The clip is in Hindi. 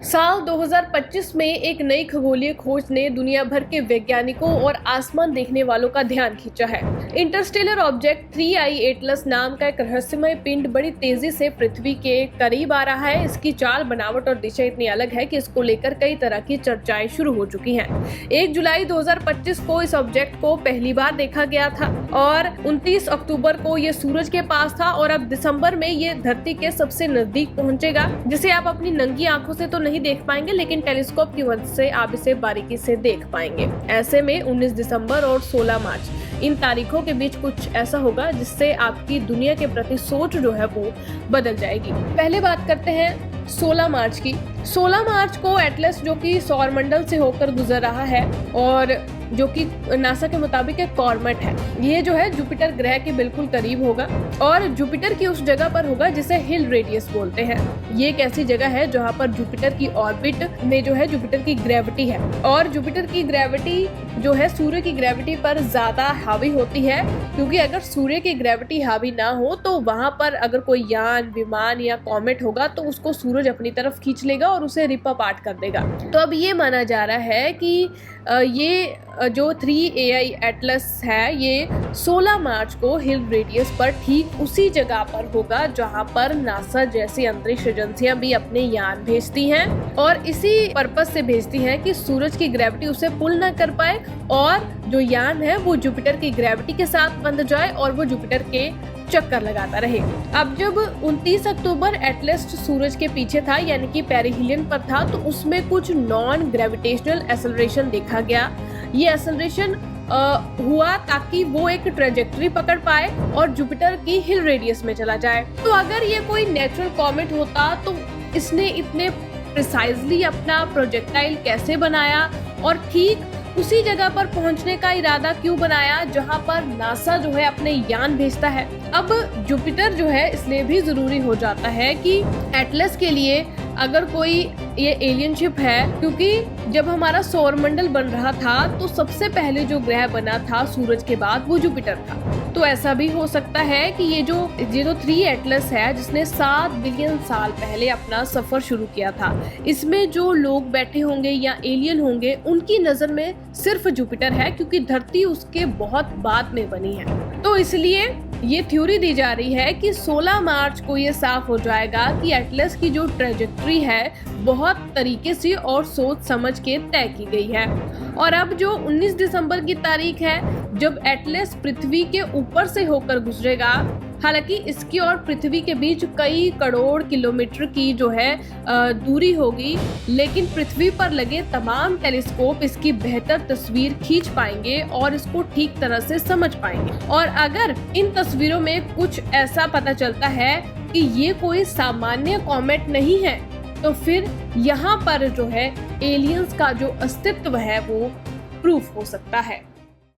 साल 2025 में एक नई खगोलीय खोज ने दुनिया भर के वैज्ञानिकों और आसमान देखने वालों का ध्यान खींचा है। इंटरस्टेलर ऑब्जेक्ट 3I एटलस नाम का एक रहस्यमय पिंड बड़ी तेजी से पृथ्वी के करीब आ रहा है। इसकी चाल, बनावट और दिशा इतनी अलग है कि इसको लेकर कई तरह की चर्चाएं शुरू हो चुकी हैं। 1 जुलाई 2025 को इस ऑब्जेक्ट को पहली बार देखा गया था और 29 अक्टूबर को ये सूरज के पास था और अब दिसंबर में ये धरती के सबसे नजदीक पहुंचेगा, जिसे आप अपनी नंगी आंखों से तो नहीं देख पाएंगे, लेकिन टेलीस्कोप की मदद से आप इसे बारीकी से देख पाएंगे। ऐसे में 19 दिसंबर और 16 मार्च इन तारीखों के बीच कुछ ऐसा होगा जिससे आपकी दुनिया के प्रति सोच जो है वो बदल जाएगी। पहले बात करते हैं 16 मार्च की। 16 मार्च को एटलस, जो कि सौरमंडल से होकर गुजर रहा है और जो कि नासा के मुताबिक एक कॉमेट है, ये जो है जुपिटर ग्रह के बिल्कुल करीब होगा और जुपिटर की उस जगह पर होगा जिसे हिल रेडियस बोलते हैं। ये एक ऐसी जगह है जहाँ पर जुपिटर की ऑर्बिट में जो है जुपिटर की ग्रेविटी है और जुपिटर की ग्रेविटी जो है सूर्य की ग्रेविटी पर ज्यादा हावी होती है, क्योंकि अगर सूर्य की ग्रेविटी हावी ना हो तो वहाँ पर अगर कोई यान, विमान या कॉमेट होगा तो उसको सूरज अपनी तरफ खींच लेगा और उसे रिप अपार्ट कर देगा। तो अब ये माना जा रहा है कि ये जो 3AI एटलस है ये 16 मार्च को हिल रेडियस पर ठीक उसी जगह पर होगा जहां पर नासा जैसी अंतरिक्ष एजेंसियां भी अपने यान भेजती हैं और इसी पर्पस से भेजती हैं कि सूरज की ग्रेविटी उसे पुल ना कर पाए और जो यान है वो जुपिटर की ग्रेविटी के साथ बंध जाए और वो जुपिटर के चक्कर लगाता रहे। अब जब 29 अक्टूबर एटलस सूरज के पीछे था, यानी कि पेरिहीलियन पर था, तो उसमें कुछ नॉन ग्रेविटेशनल एक्सेलरेशन देखा गया। ये एक्सेलरेशन हुआ ताकि वो एक ट्रेजेक्टरी पकड़ पाए और जुपिटर की हिल रेडियस में चला जाए। तो अगर ये कोई नेचुरल कॉमेट होता तो इसने इतने प्रिसाइजली अपना प्रोजेक्टाइल कैसे बनाया और ठीक उसी जगह पर पहुंचने का इरादा क्यों बनाया जहां पर नासा जो है अपने यान भेजता है। अब जुपिटर जो है इसलिए भी जरूरी हो जाता है कि एटलस के लिए अगर कोई ये एलियन शिप है, क्योंकि जब हमारा सौरमंडल बन रहा था तो सबसे पहले जो ग्रह बना था सूरज के बाद वो जुपिटर था। तो ऐसा भी हो सकता है कि ये जो 3 एटलस है जिसने 7 बिलियन साल पहले अपना सफर शुरू किया था, इसमें जो लोग बैठे होंगे या एलियन होंगे उनकी नजर में सिर्फ जुपिटर है, क्योंकि धरती उसके बहुत बाद में बनी है। तो इसलिए ये थ्योरी दी जा रही है कि 16 मार्च को ये साफ हो जाएगा कि एटलस की जो ट्रेजेक्टरी है बहुत तरीके से और सोच समझ के तय की गई है। और अब जो 19 दिसंबर की तारीख है जब एटलस पृथ्वी के ऊपर से होकर गुजरेगा, हालांकि इसकी और पृथ्वी के बीच कई करोड़ किलोमीटर की जो है दूरी होगी, लेकिन पृथ्वी पर लगे तमाम टेलीस्कोप इसकी बेहतर तस्वीर खींच पाएंगे और इसको ठीक तरह से समझ पाएंगे। और अगर इन तस्वीरों में कुछ ऐसा पता चलता है कि ये कोई सामान्य कॉमेट नहीं है, तो फिर यहाँ पर जो है एलियंस का जो अस्तित्व है वो प्रूफ हो सकता है।